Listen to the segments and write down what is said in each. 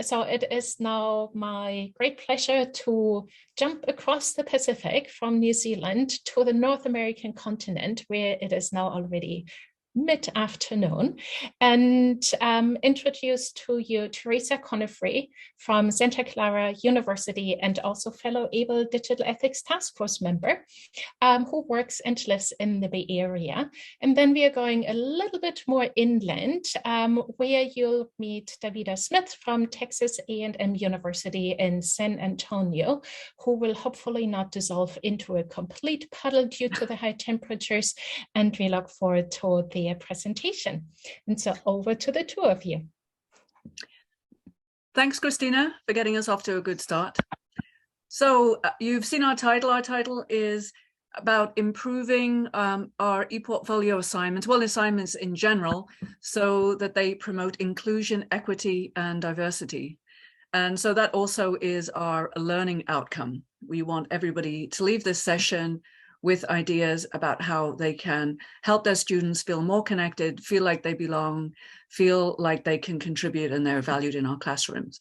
so it is now my great pleasure to jump across the Pacific from New Zealand to the North American continent, where it is now already mid-afternoon, and introduce to you Teresa Conifrey from Santa Clara University and also fellow ABLE Digital Ethics Task Force member who works and lives in the Bay Area. And then we are going a little bit more inland where you'll meet Davida Smith from Texas A&M University in San Antonio, who will hopefully not dissolve into a complete puddle due to the high temperatures, and we look forward to the presentation. And so over to the two of you. Thanks, Christina, for getting us off to a good start. So you've seen our title. Our title is about improving our ePortfolio assignments, well, assignments in general, so that they promote inclusion, equity, and diversity. And so that also is our learning outcome. We want everybody to leave this session with ideas about how they can help their students feel more connected, feel like they belong, feel like they can contribute and they're valued in our classrooms.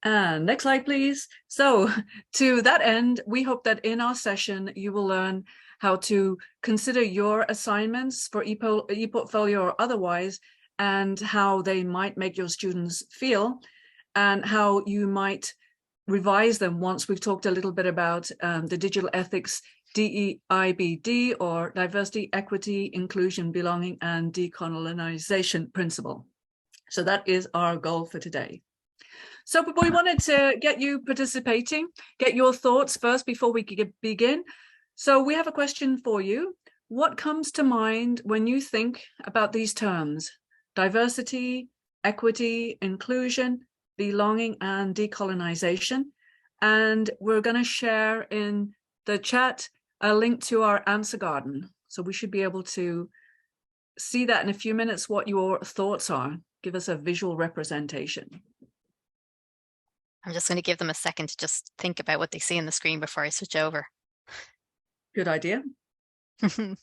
And next slide, please. So to that end, we hope that in our session, you will learn how to consider your assignments for ePortfolio or otherwise, and how they might make your students feel, and how you might revise them once we've talked a little bit about the digital ethics DEIBD, or diversity, equity, inclusion, belonging, and decolonization principle. So that is our goal for today. So we wanted to get you participating, get your thoughts first before we begin. So we have a question for you. What comes to mind when you think about these terms: diversity, equity, inclusion, belonging, and decolonization? And we're going to share in the chat a link to our answer garden. So we should be able to see that in a few minutes, what your thoughts are. Give us a visual representation. I'm just going to give them a second to just think about what they see on the screen before I switch over. Good idea. All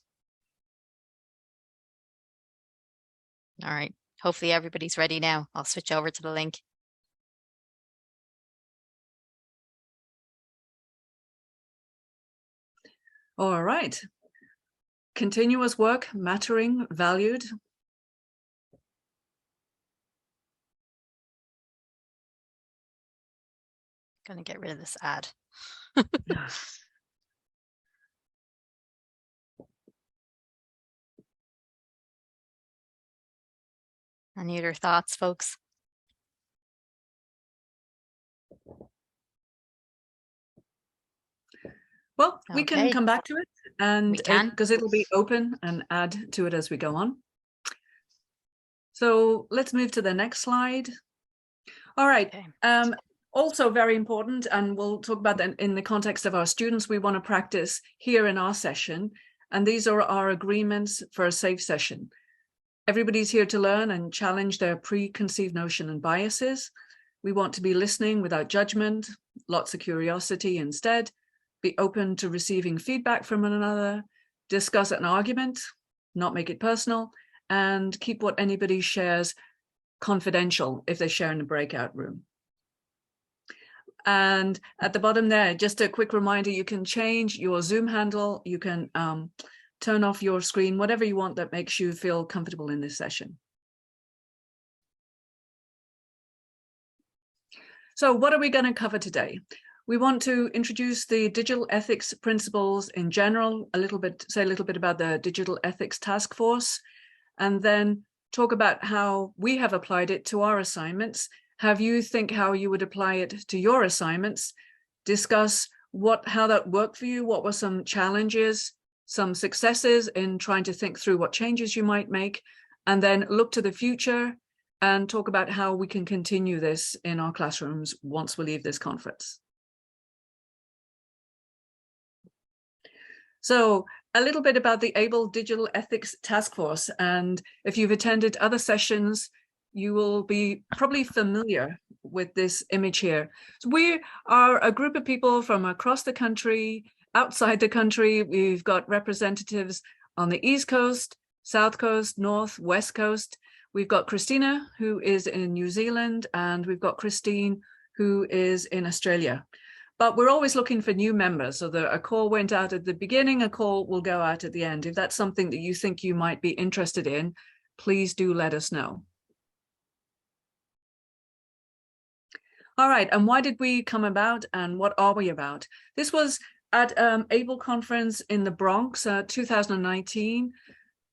right. Hopefully everybody's ready now. I'll switch over to the link. All right. Continuous work, mattering, valued. Gonna get rid of this ad. Any other thoughts, folks? Well, we can come back to it, and because it'll be open, and add to it as we go on. So let's move to the next slide. All right. Okay. Also very important, and we'll talk about that in the context of our students, we want to practice here in our session. And these are our agreements for a safe session. Everybody's here to learn and challenge their preconceived notion and biases. We want to be listening without judgment, lots of curiosity instead. Be open to receiving feedback from one another, discuss an argument, not make it personal, and keep what anybody shares confidential if they share in the breakout room. And at the bottom there, just a quick reminder, you can change your Zoom handle, you can turn off your screen, whatever you want that makes you feel comfortable in this session. So what are we going to cover today? We want to introduce the digital ethics principles in general, say a little bit about the Digital Ethics Task Force, and then talk about how we have applied it to our assignments, have you think how you would apply it to your assignments, discuss how that worked for you, what were some challenges, some successes in trying to think through what changes you might make, and then look to the future and talk about how we can continue this in our classrooms once we leave this conference. So a little bit about the ABLE Digital Ethics Task Force. And if you've attended other sessions, you will be probably familiar with this image here. So we are a group of people from across the country, outside the country. We've got representatives on the East Coast, South Coast, North, West Coast. we've got Christina, who is in New Zealand, and we've got Christine, who is in Australia. But we're always looking for new members. So a call went out at the beginning, a call will go out at the end. If that's something that you think you might be interested in, please do let us know. All right, and why did we come about and what are we about? This was at ABLE conference in the Bronx, 2019.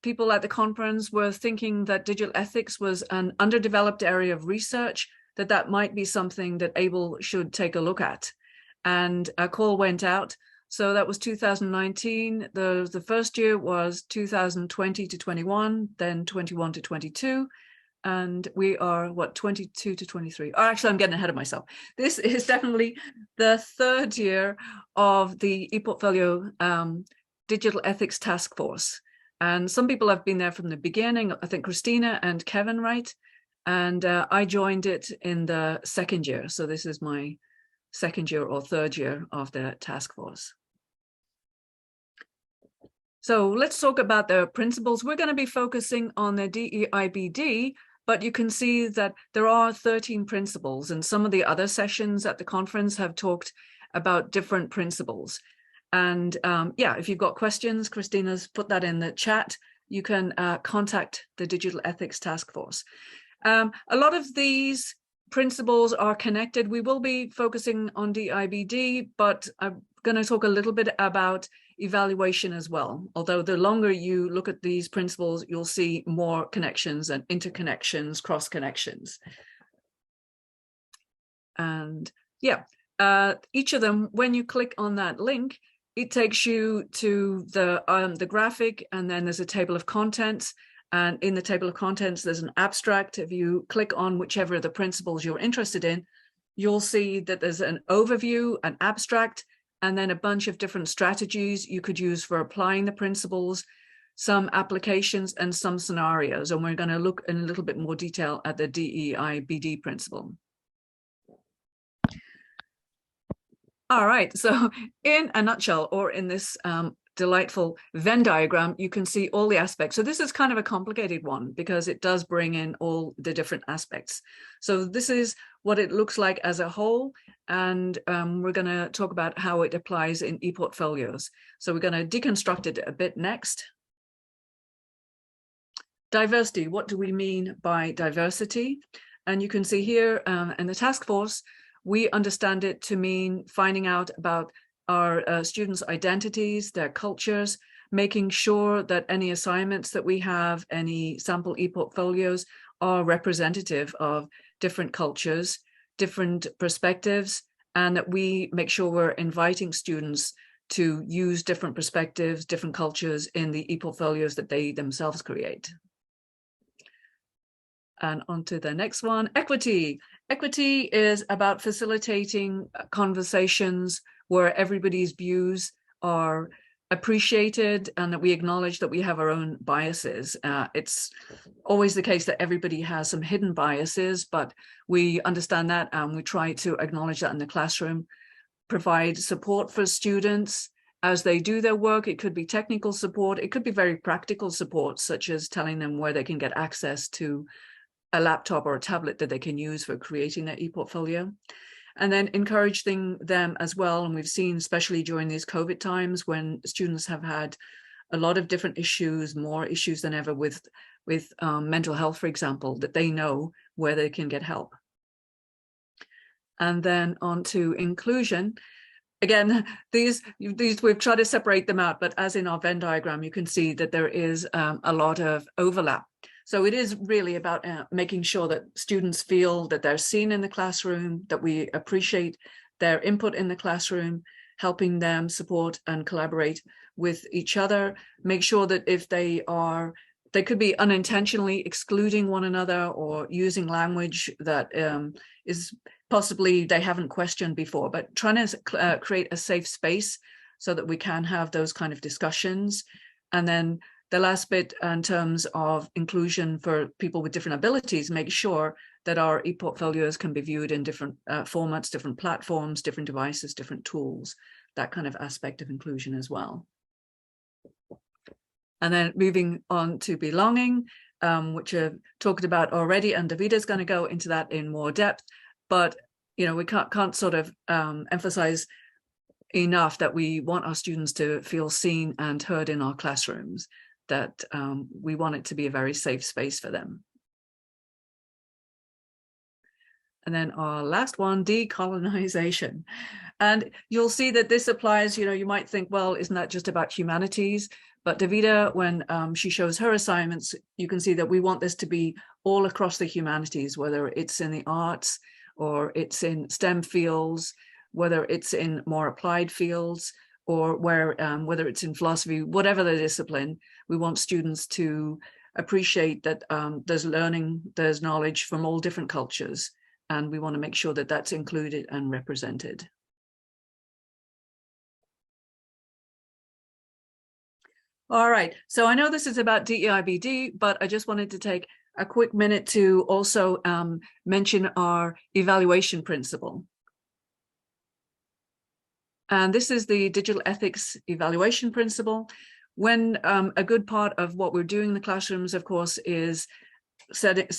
People at the conference were thinking that digital ethics was an underdeveloped area of research, that might be something that ABLE should take a look at. And a call went out. So that was 2019. The first year was 2020 to 21, then 21 to 22. And we are, what, 22 to 23? Oh, actually, I'm getting ahead of myself. This is definitely the third year of the ePortfolio Digital Ethics Task Force. And some people have been there from the beginning, I think Christina and Kevin, right? And I joined it in the second year. So this is my second year or third year of the task force. So let's talk about the principles. We're going to be focusing on the DEIBD, but you can see that there are 13 principles, and some of the other sessions at the conference have talked about different principles. And yeah, if you've got questions, Christina's put that in the chat. You can contact the Digital Ethics Task Force. A lot of these principles are connected. We will be focusing on DEIBD, but I'm going to talk a little bit about evaluation as well. Although the longer you look at these principles, you'll see more connections and interconnections, cross connections. And yeah, each of them, when you click on that link, it takes you to the graphic, and then there's a table of contents. And in the table of contents, there's an abstract. If you click on whichever of the principles you're interested in, you'll see that there's an overview, an abstract, and then a bunch of different strategies you could use for applying the principles, some applications, and some scenarios. And we're going to look in a little bit more detail at the DEIBD principle. All right, so in a nutshell, or in this delightful Venn diagram, you can see all the aspects. So this is kind of a complicated one because it does bring in all the different aspects. So this is what it looks like as a whole. And we're going to talk about how it applies in ePortfolios. So we're going to deconstruct it a bit next. Diversity, what do we mean by diversity? And you can see here in the task force, we understand it to mean finding out about our students' identities, their cultures, making sure that any assignments that we have, any sample ePortfolios, are representative of different cultures, different perspectives, and that we make sure we're inviting students to use different perspectives, different cultures in the ePortfolios that they themselves create. And on to the next one, equity. Equity is about facilitating conversations where everybody's views are appreciated and that we acknowledge that we have our own biases. It's always the case that everybody has some hidden biases, but we understand that and we try to acknowledge that in the classroom, provide support for students as they do their work. It could be technical support, it could be very practical support, such as telling them where they can get access to a laptop or a tablet that they can use for creating their ePortfolio. And then encouraging them as well. And we've seen, especially during these COVID times, when students have had a lot of different issues, more issues than ever with mental health, for example, that they know where they can get help. And then on to inclusion. Again, these we've tried to separate them out, but as in our Venn diagram, you can see that there is a lot of overlap. So it is really about making sure that students feel that they're seen in the classroom, that we appreciate their input in the classroom, helping them support and collaborate with each other, make sure that if they could be unintentionally excluding one another or using language that is possibly they haven't questioned before, but trying to create a safe space so that we can have those kind of discussions. And then the last bit in terms of inclusion for people with different abilities, make sure that our ePortfolios can be viewed in different formats, different platforms, different devices, different tools, that kind of aspect of inclusion as well. And then moving on to belonging. which I've talked about already, and Davita's going to go into that in more depth. But we can't sort of emphasize enough that we want our students to feel seen and heard in our classrooms, that we want it to be a very safe space for them. And then our last one, decolonization. And you'll see that this applies, you might think, well, isn't that just about humanities? But Davita, when she shows her assignments, you can see that we want this to be all across the humanities, whether it's in the arts or it's in STEM fields, whether it's in more applied fields, or whether it's in philosophy, whatever the discipline. We want students to appreciate that there's learning, there's knowledge from all different cultures. And we want to make sure that that's included and represented. All right, so I know this is about DEIBD, but I just wanted to take a quick minute to also mention our evaluation principle. And this is the digital ethics evaluation principle. When a good part of what we're doing in the classrooms, of course, is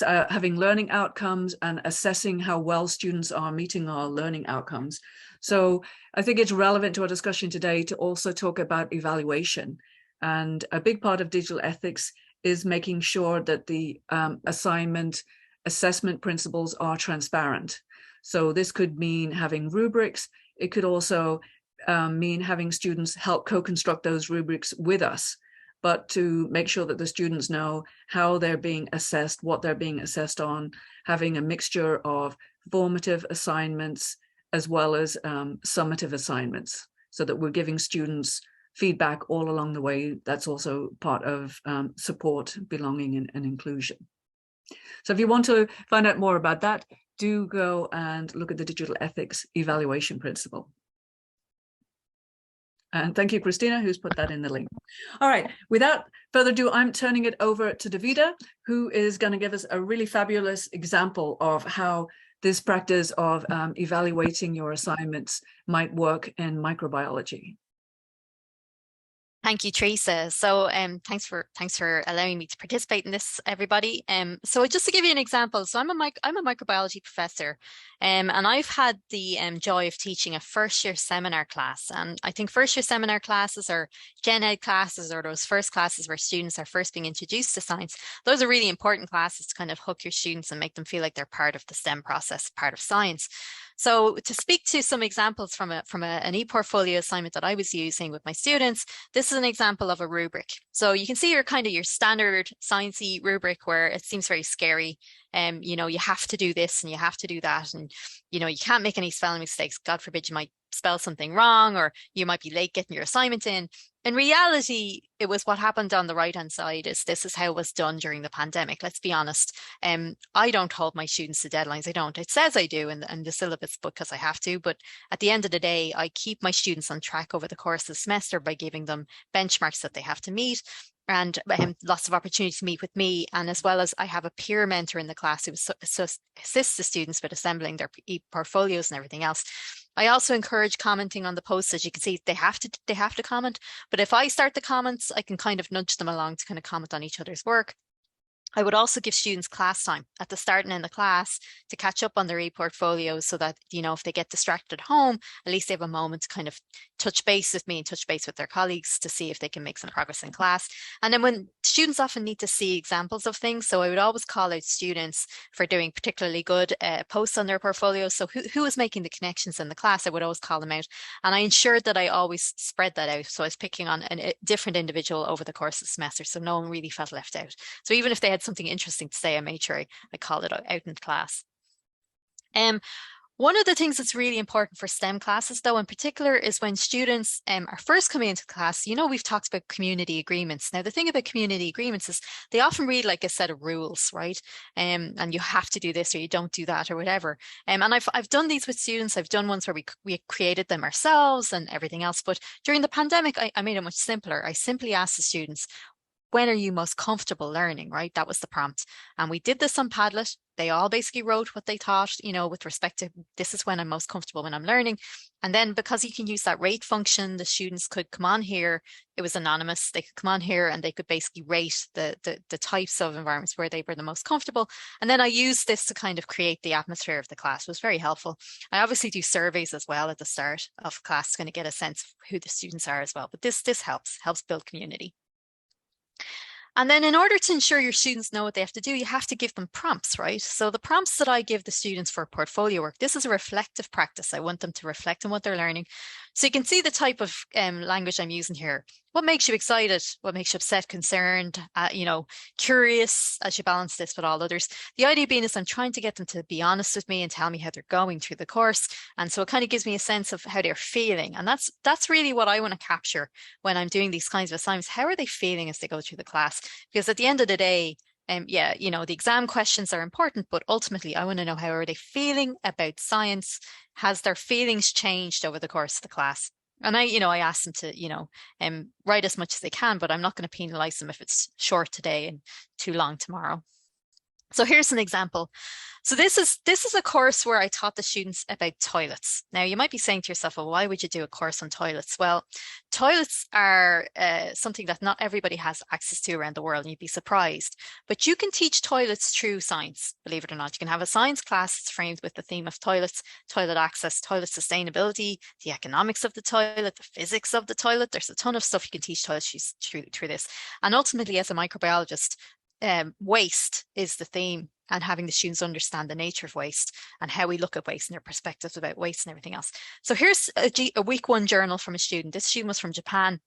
having learning outcomes and assessing how well students are meeting our learning outcomes. So I think it's relevant to our discussion today to also talk about evaluation. And a big part of digital ethics is making sure that the assessment principles are transparent. So this could mean having rubrics. It could also mean having students help co-construct those rubrics with us, but to make sure that the students know how they're being assessed, what they're being assessed on, having a mixture of formative assignments as well as summative assignments, so that we're giving students feedback all along the way. That's also part of support, belonging, and inclusion. So if you want to find out more about that, do go and look at the digital ethics evaluation principle. And thank you, Christina, who's put that in the link. All right, without further ado, I'm turning it over to Davita, who is going to give us a really fabulous example of how this practice of evaluating your assignments might work in microbiology. Thank you, Teresa. So thanks for allowing me to participate in this, everybody. So just to give you an example, so I'm a microbiology professor, and I've had the joy of teaching a first-year seminar class. And I think first-year seminar classes or gen ed classes, or those first classes where students are first being introduced to science, those are really important classes to kind of hook your students and make them feel like they're part of the STEM process, part of science. So to speak to some examples from an ePortfolio assignment that I was using with my students, this is an example of a rubric. So you can see your standard sciencey rubric where it seems very scary. You have to do this and you have to do that, and you can't make any spelling mistakes. God forbid you might spell something wrong, or you might be late getting your assignment in. In reality, it was what happened on the right-hand side. This is how it was done during the pandemic. Let's be honest. I don't hold my students to deadlines. I don't. It says I do in the syllabus book because I have to. But at the end of the day, I keep my students on track over the course of the semester by giving them benchmarks that they have to meet, and lots of opportunity to meet with me. And as well as I have a peer mentor in the class who assists the students with assembling their portfolios and everything else. I also encourage commenting on the posts. As you can see, they have to comment. But if I start the comments, I can kind of nudge them along to kind of comment on each other's work. I would also give students class time at the start and end of class to catch up on their e-portfolios, so that, if they get distracted at home, at least they have a moment to kind of touch base with me and touch base with their colleagues to see if they can make some progress in class. And then when students often need to see examples of things, so I would always call out students for doing particularly good posts on their portfolios. So who was making the connections in the class, I would always call them out. And I ensured that I always spread that out. So I was picking on a different individual over the course of the semester, so no one really felt left out. So even if they had something interesting to say, I made sure I called it out in class. One of the things that's really important for STEM classes, though, in particular, is when students are first coming into class. We've talked about community agreements. Now, the thing about community agreements is they often read like a set of rules, right? And you have to do this or you don't do that or whatever. And I've done these with students. I've done ones where we created them ourselves and everything else. But during the pandemic, I made it much simpler. I simply asked the students, when are you most comfortable learning, right? That was the prompt. And we did this on Padlet. They all basically wrote what they thought, you know, with respect to this is when I'm most comfortable when I'm learning. And then because you can use that rate function, the students could come on here. It was anonymous. They could come on here and they could basically rate the types of environments where they were the most comfortable. And then I used this to kind of create the atmosphere of the class. It was very helpful. I obviously do surveys as well at the start of class to kind of get a sense of who the students are as well. But this helps build community. And then in order to ensure your students know what they have to do, you have to give them prompts, right? So the prompts that I give the students for portfolio work, this is a reflective practice. I want them to reflect on what they're learning. So you can see the type of language I'm using here. What makes you excited? What makes you upset, concerned, you know, curious as you balance this with all others? The idea being is I'm trying to get them to be honest with me and tell me how they're going through the course. And so it kind of gives me a sense of how they're feeling. And that's really what I want to capture when I'm doing these kinds of assignments. How are they feeling as they go through the class? Because at the end of the day, yeah, you know, the exam questions are important, but ultimately I want to know how are they feeling about science? Has their feelings changed over the course of the class? And I ask them to, write as much as they can, but I'm not going to penalize them if it's short today and too long tomorrow. So here's an example. So this is a course where I taught the students about toilets. Now you might be saying to yourself, well, why would you do a course on toilets? Well, toilets are something that not everybody has access to around the world, and you'd be surprised. But you can teach toilets through science, believe it or not. You can have a science class that's framed with the theme of toilets, toilet access, toilet sustainability, the economics of the toilet, the physics of the toilet. There's a ton of stuff you can teach toilets through this. And ultimately, as a microbiologist, waste is the theme, and having the students understand the nature of waste and how we look at waste and their perspectives about waste and everything else. So here's a week 1 journal from a student. This student was from Japan.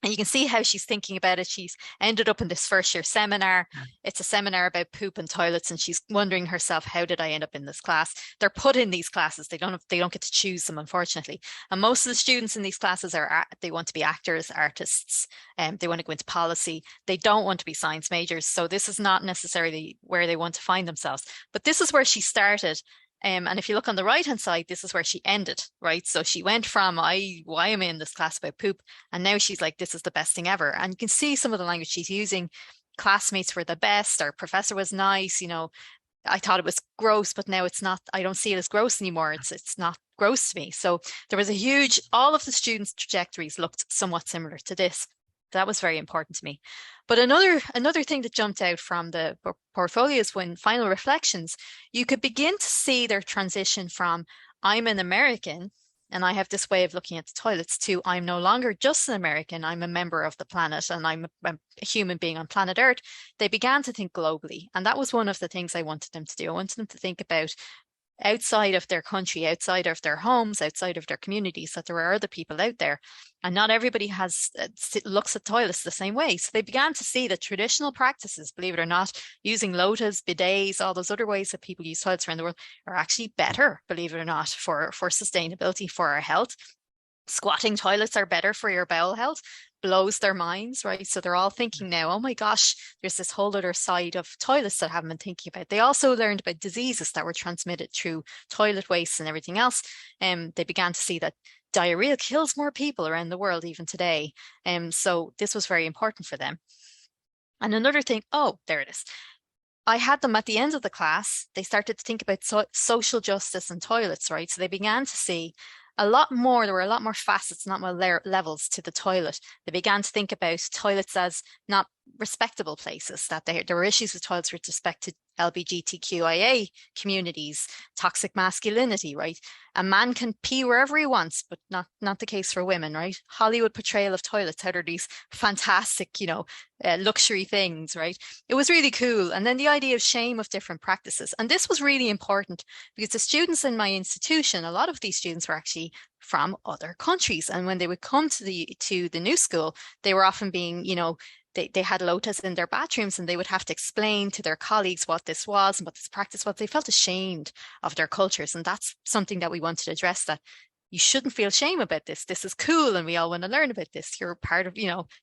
And you can see how she's thinking about it. She's ended up in this first year seminar. It's a seminar about poop and toilets, and she's wondering herself, how did I end up in this class? They're put in these classes. They don't get to choose them, unfortunately. And most of the students in these classes they want to be actors, artists, and they want to go into policy. They don't want to be science majors. So this is not necessarily where they want to find themselves. But this is where she started. And if you look on the right-hand side, this is where she ended, right? So she went from, why am I in this class about poop? And now she's like, this is the best thing ever. And you can see some of the language she's using. Classmates were the best. Our professor was nice. I thought it was gross, but now it's not. I don't see it as gross anymore. It's not gross to me. So there was all of the students' trajectories looked somewhat similar to this. That was very important to me. But another thing that jumped out from the portfolio is when final reflections, you could begin to see their transition from I'm an American and I have this way of looking at the toilets to I'm no longer just an American, I'm a member of the planet and I'm a human being on planet Earth. They began to think globally. And that was one of the things I wanted them to do. I wanted them to think about outside of their country, outside of their homes, outside of their communities, that there are other people out there. And not everybody looks at toilets the same way. So they began to see that traditional practices, believe it or not, using lotas, bidets, all those other ways that people use toilets around the world are actually better, believe it or not, for sustainability, for our health. Squatting toilets are better for your bowel health. Blows their minds, right? So they're all thinking now, oh my gosh, there's this whole other side of toilets that I haven't been thinking about. They also learned about diseases that were transmitted through toilet waste and everything else. They began to see that diarrhea kills more people around the world even today. So this was very important for them. And another thing, there it is. I had them at the end of the class, they started to think about social justice and toilets, right? So they began to see there were a lot more facets, not more levels to the toilet. They began to think about toilets as not respectable places, that there were issues with toilets with respect to LGBTQIA communities, toxic masculinity, right? A man can pee wherever he wants, but not the case for women, right? Hollywood portrayal of toilets, how they're these fantastic, luxury things, right? It was really cool. And then the idea of shame of different practices. And this was really important because the students in my institution, a lot of these students were actually from other countries. And when they would come to the new school, they were often being, they had lotas in their bathrooms and they would have to explain to their colleagues what this was and what this practice was. They felt ashamed of their cultures. And that's something that we wanted to address, that you shouldn't feel shame about this. This is cool. And we all want to learn about this. You're part of,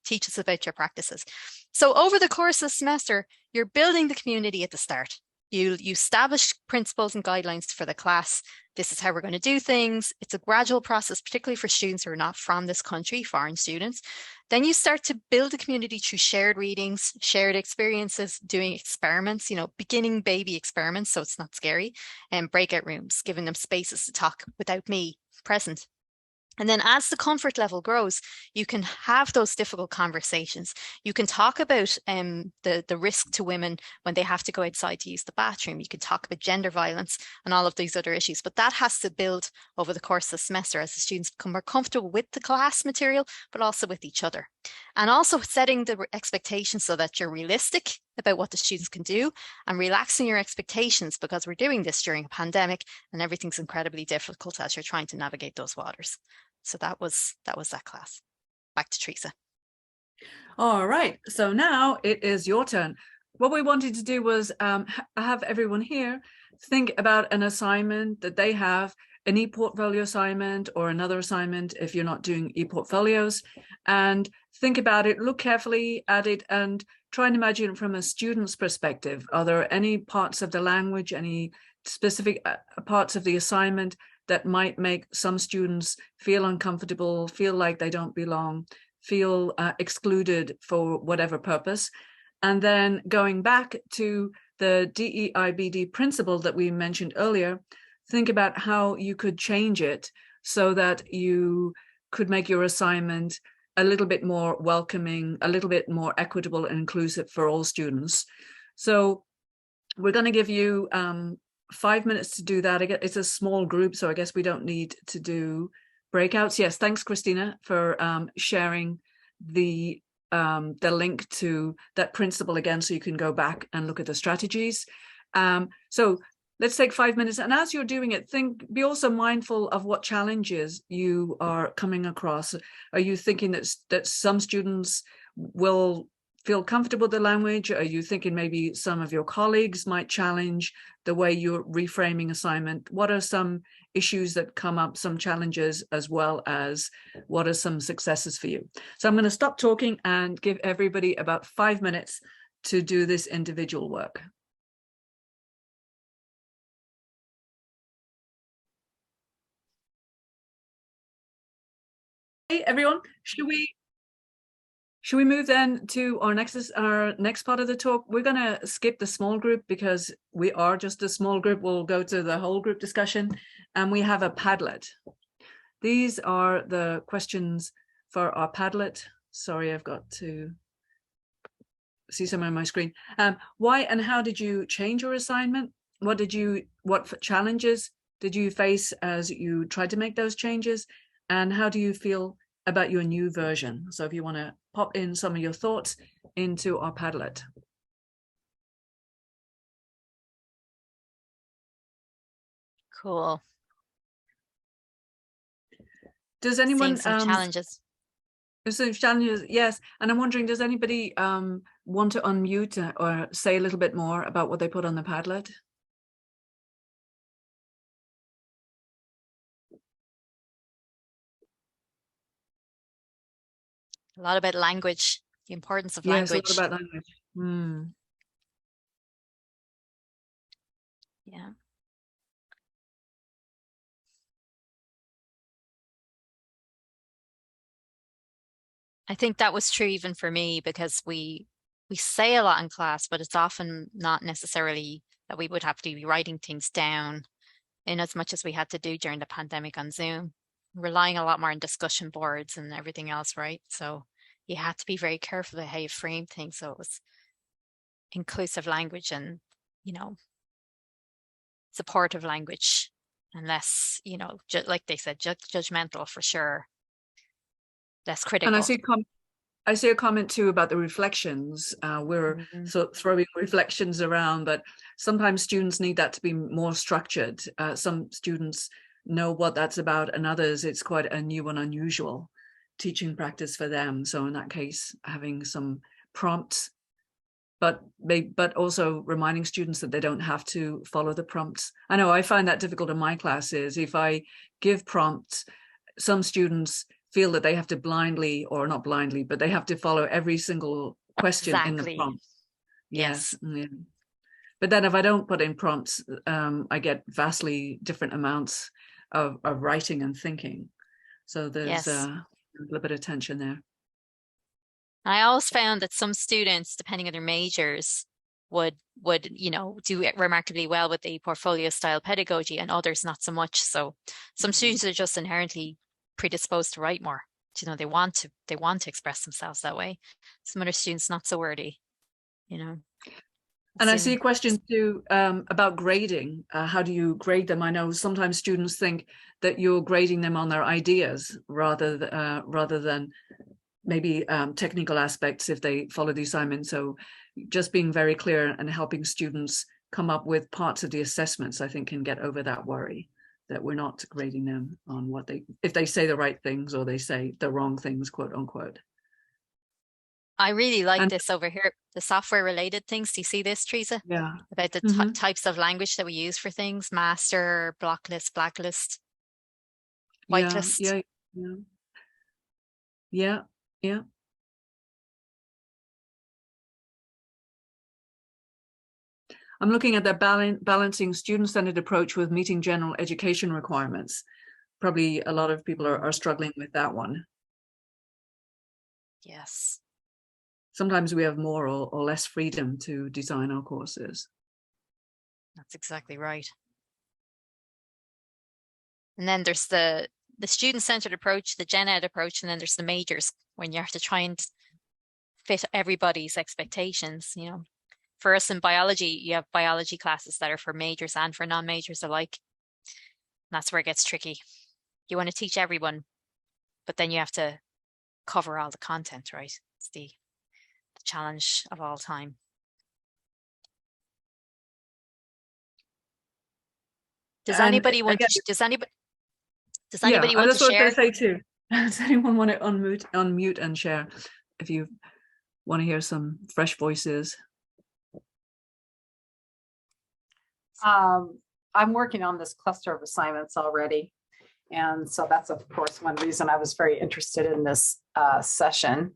teach us about your practices. So over the course of the semester, you're building the community at the start. You establish principles and guidelines for the class. This is how we're going to do things. It's a gradual process, particularly for students who are not from this country, foreign students. Then you start to build a community through shared readings, shared experiences, doing experiments, beginning baby experiments, so it's not scary, and breakout rooms, giving them spaces to talk without me present. And then as the comfort level grows, you can have those difficult conversations. You can talk about the risk to women when they have to go outside to use the bathroom. You can talk about gender violence and all of these other issues, but that has to build over the course of the semester as the students become more comfortable with the class material, but also with each other. And also setting the expectations so that you're realistic about what the students can do and relaxing your expectations, because we're doing this during a pandemic and everything's incredibly difficult as you're trying to navigate those waters. So that was that class. Back to Teresa. All right, so now it is your turn. What we wanted to do was have everyone here think about an assignment that they have, an ePortfolio assignment or another assignment if you're not doing ePortfolios, and think about it, look carefully at it, and try and imagine it from a student's perspective. Are there any parts of the language, any specific parts of the assignment that might make some students feel uncomfortable, feel like they don't belong, feel excluded for whatever purpose? And then going back to the DEIBD principle that we mentioned earlier, think about how you could change it so that you could make your assignment a little bit more welcoming, a little bit more equitable and inclusive for all students. So we're going to give you 5 minutes to do that. It's a small group, so I guess we don't need to do breakouts. Yes, thanks, Christina, for sharing the link to that principle again, so you can go back and look at the strategies. So let's take 5 minutes, and as you're doing it, be also mindful of what challenges you are coming across. Are you thinking that some students will feel comfortable with the language? Are you thinking maybe some of your colleagues might challenge the way you're reframing assignment? What are some issues that come up, some challenges, as well as what are some successes for you? So I'm going to stop talking and give everybody about 5 minutes to do this individual work. Hey, everyone, should we move then to our next part of the talk? We're going to skip the small group because we are just a small group. We'll go to the whole group discussion, and we have a Padlet. These are the questions for our Padlet. Sorry, I've got to see somewhere on my screen. Why and how did you change your assignment? What challenges did you face as you tried to make those changes? And how do you feel about your new version? So if you want to pop in some of your thoughts into our Padlet. Cool. Does anyone some challenges? Some challenges, yes. And I'm wondering, does anybody want to unmute or say a little bit more about what they put on the Padlet? A lot about language, the importance of language. Yes, a lot about language. Yeah. I think that was true even for me, because we say a lot in class, but it's often not necessarily that we would have to be writing things down in as much as we had to do during the pandemic on Zoom, relying a lot more on discussion boards and everything else, right? So you had to be very careful about how you frame things, so it was inclusive language and, supportive language, and less, like they said, judgmental for sure, less critical. And I see a comment too about the reflections. We're sort of throwing reflections around, but sometimes students need that to be more structured. Some students know what that's about, and others it's quite a new and unusual teaching practice for them. So in that case, having some prompts, but also reminding students that they don't have to follow the prompts. I know I find that difficult in my classes. If I give prompts, some students feel that they have to blindly, or not blindly, but they have to follow every single question in the prompt. Yes. Yeah. But then if I don't put in prompts, I get vastly different amounts of writing and thinking. So there's a little bit of tension there. I always found that some students, depending on their majors, would do remarkably well with the portfolio style pedagogy, and others not so much. So some students are just inherently predisposed to write more. They want to express themselves that way. Some other students not so wordy. And I see a question too about grading. How do you grade them? I know sometimes students think that you're grading them on their ideas rather than maybe technical aspects if they follow the assignment. So just being very clear and helping students come up with parts of the assessments, I think, can get over that worry that we're not grading them on if they say the right things or they say the wrong things, quote unquote. I really like this over here, the software related things. Do you see this, Teresa? Yeah. About the types of language that we use for things: master, blocklist, blacklist, whitelist. Yeah. I'm looking at that balancing student-centered approach with meeting general education requirements. Probably a lot of people are struggling with that one. Yes. Sometimes we have more or less freedom to design our courses. That's exactly right. And then there's the student-centered approach, the gen ed approach, and then there's the majors, when you have to try and fit everybody's expectations. For us in biology, you have biology classes that are for majors and for non-majors alike. And that's where it gets tricky. You want to teach everyone, but then you have to cover all the content, right? It's the challenge of all time. Does anybody want to share? That's what I was going to say too. Does anyone want to unmute and share if you want to hear some fresh voices? I'm working on this cluster of assignments already. And so that's, of course, one reason I was very interested in this session.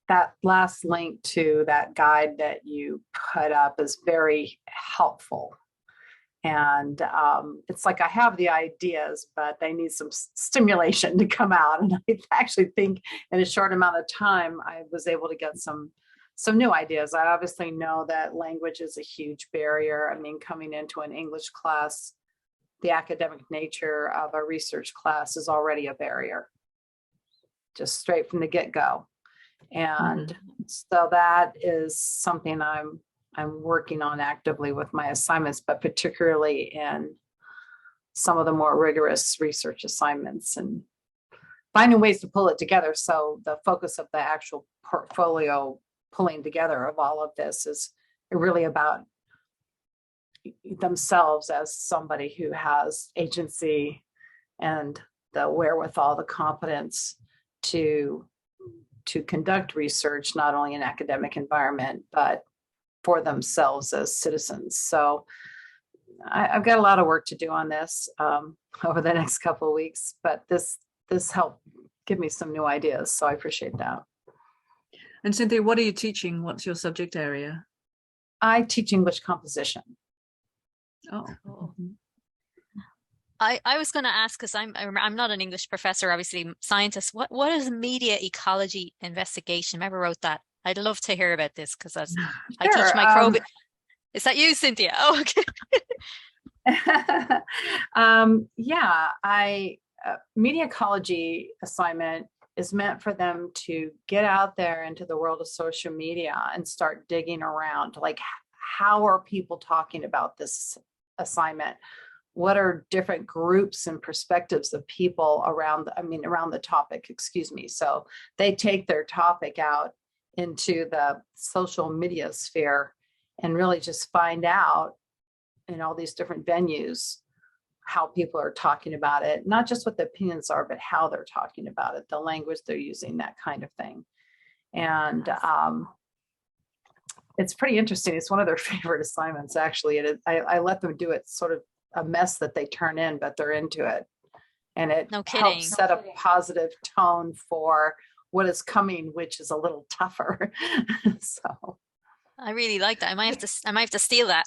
That last link to that guide that you put up is very helpful. And it's like I have the ideas, but they need some stimulation to come out. And I actually think in a short amount of time, I was able to get some new ideas. I obviously know that language is a huge barrier. I mean, coming into an English class, the academic nature of a research class is already a barrier, just straight from the get-go. And so that is something I'm working on actively with my assignments, but particularly in some of the more rigorous research assignments and finding ways to pull it together. So the focus of the actual portfolio pulling together of all of this is really about themselves as somebody who has agency and the wherewithal, the competence to conduct research, not only in academic environment, but for themselves as citizens. So I've got a lot of work to do on this over the next couple of weeks, but this helped give me some new ideas. So I appreciate that. And Cynthia, what are you teaching? What's your subject area? I teach English composition. Oh, cool. I was going to ask, because I'm not an English professor, obviously scientist. What is media ecology investigation? I never wrote that. I'd love to hear about this because I teach microbiology. Is that you, Cynthia? Oh, okay. Media ecology assignment is meant for them to get out there into the world of social media and start digging around. Like, how are people talking about this assignment? What are different groups and perspectives of people around the topic, So they take their topic out into the social media sphere and really just find out in all these different venues how people are talking about it, not just what the opinions are, but how they're talking about it, the language they're using, that kind of thing. And it's pretty interesting. It's one of their favorite assignments, actually. I let them do it, sort of a mess that they turn in, but they're into it. And it helps set a positive tone for what is coming, which is a little tougher. So I really like that. I might have to steal that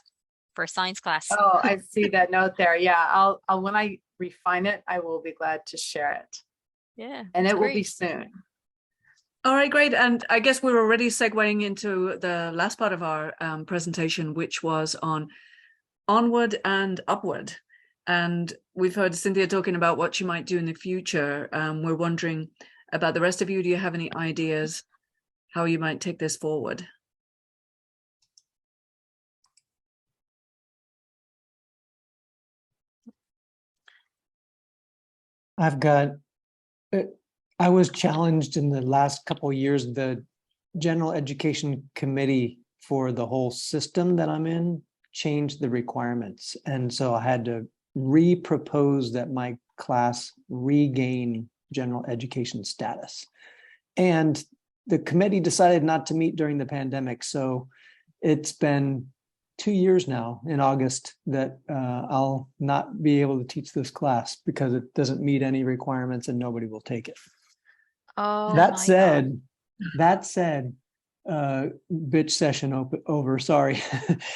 for a science class. Oh, I see that note there. Yeah, I'll when I refine it, I will be glad to share it. Yeah, And it's it will be great. soon. All right, great. And I guess we're already segueing into the last part of our presentation, which was on onward and upward. And we've heard Cynthia talking about what she might do in the future. We're wondering about the rest of you. Do you have any ideas how you might take this forward? I was challenged in the last couple of years. The General Education Committee for the whole system that I'm in changed the requirements. And so I had to re-propose that my class regain general education status. And the committee decided not to meet during the pandemic. So it's been 2 years now in August that I'll not be able to teach this class because it doesn't meet any requirements and nobody will take it. Oh, That said, bitch session over, sorry.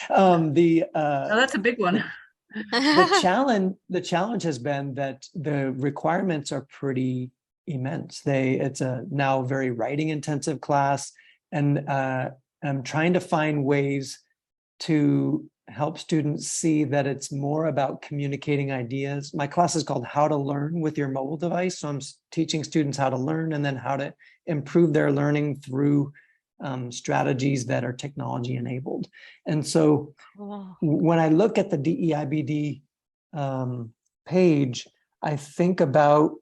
Oh, that's a big one. The challenge has been that the requirements are pretty immense. It's a now very writing intensive class, and I'm trying to find ways to help students see that it's more about communicating ideas. My class is called How to Learn with Your Mobile Device. So I'm teaching students how to learn and then how to improve their learning through strategies that are technology enabled. And so when I look at the DEIBD page, I think about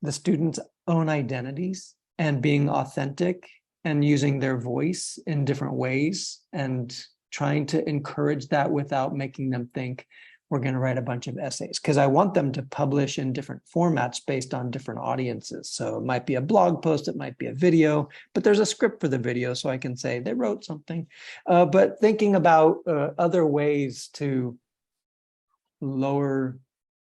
the students' own identities and being authentic and using their voice in different ways and trying to encourage that without making them think we're going to write a bunch of essays, because I want them to publish in different formats based on different audiences. So it might be a blog post, it might be a video, but there's a script for the video, so I can say they wrote something. But thinking about other ways to lower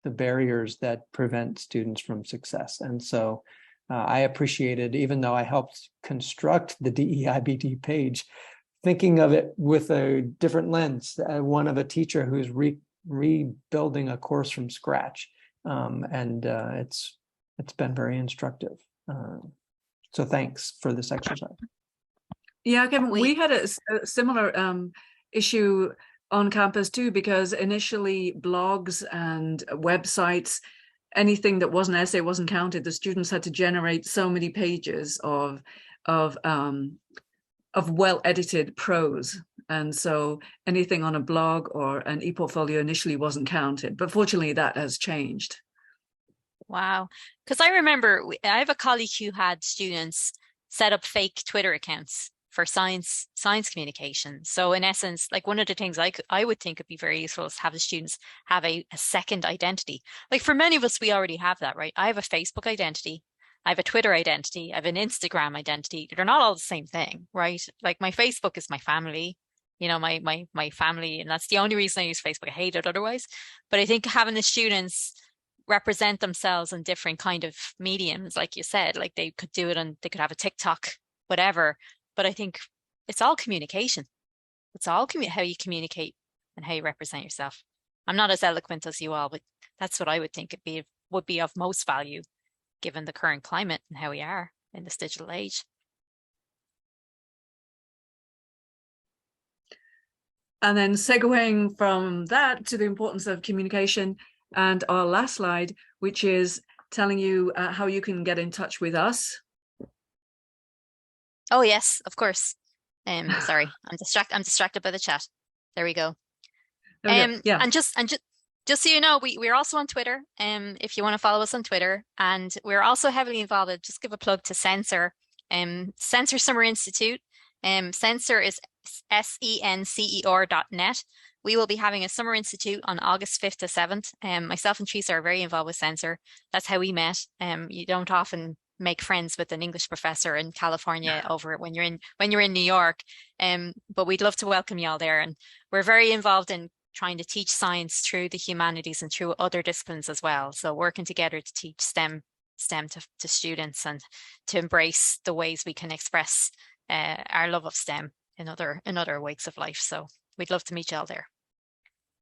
the barriers that prevent students from success. And so I appreciated, even though I helped construct the DEIBD page, thinking of it with a different lens, one of a teacher who's rebuilding a course from scratch. And it's been very instructive. So thanks for this exercise. Yeah, Kevin, we had a similar issue on campus too, because initially blogs and websites, anything that wasn't an essay wasn't counted. The students had to generate so many pages of well-edited prose. And so anything on a blog or an ePortfolio initially wasn't counted, but fortunately that has changed. Wow. Because I remember I have a colleague who had students set up fake Twitter accounts for science communication. So in essence, like one of the things I would think would be very useful is have the students have a second identity. Like for many of us, we already have that, right? I have a Facebook identity. I have a Twitter identity, I have an Instagram identity. They're not all the same thing, right? Like my Facebook is my family, you know, my family, and that's the only reason I use Facebook. I hate it otherwise. But I think having the students represent themselves in different kind of mediums, like you said, like they could do it on, they could have a TikTok, whatever. But I think it's all communication. It's all how you communicate and how you represent yourself. I'm not as eloquent as you all, but that's what I would think would be of most value, given the current climate and how we are in this digital age. And then segueing from that to the importance of communication, and our last slide, which is telling you how you can get in touch with us. Oh yes, of course. Sorry, I'm distracted by the chat. There we go. Yeah. And just so you know, we're also on Twitter. If you want to follow us on Twitter, and we're also heavily involved. Just give a plug to Censor. Censor Summer Institute. Censor is SENCER.net. We will be having a Summer Institute on August 5th to 7th. Myself and Teresa are very involved with Censor. That's how we met. You don't often make friends with an English professor in California over when you're in New York. But we'd love to welcome you all there. And we're very involved in trying to teach science through the humanities and through other disciplines as well. So working together to teach STEM to students and to embrace the ways we can express our love of STEM in other wakes of life. So we'd love to meet you all there.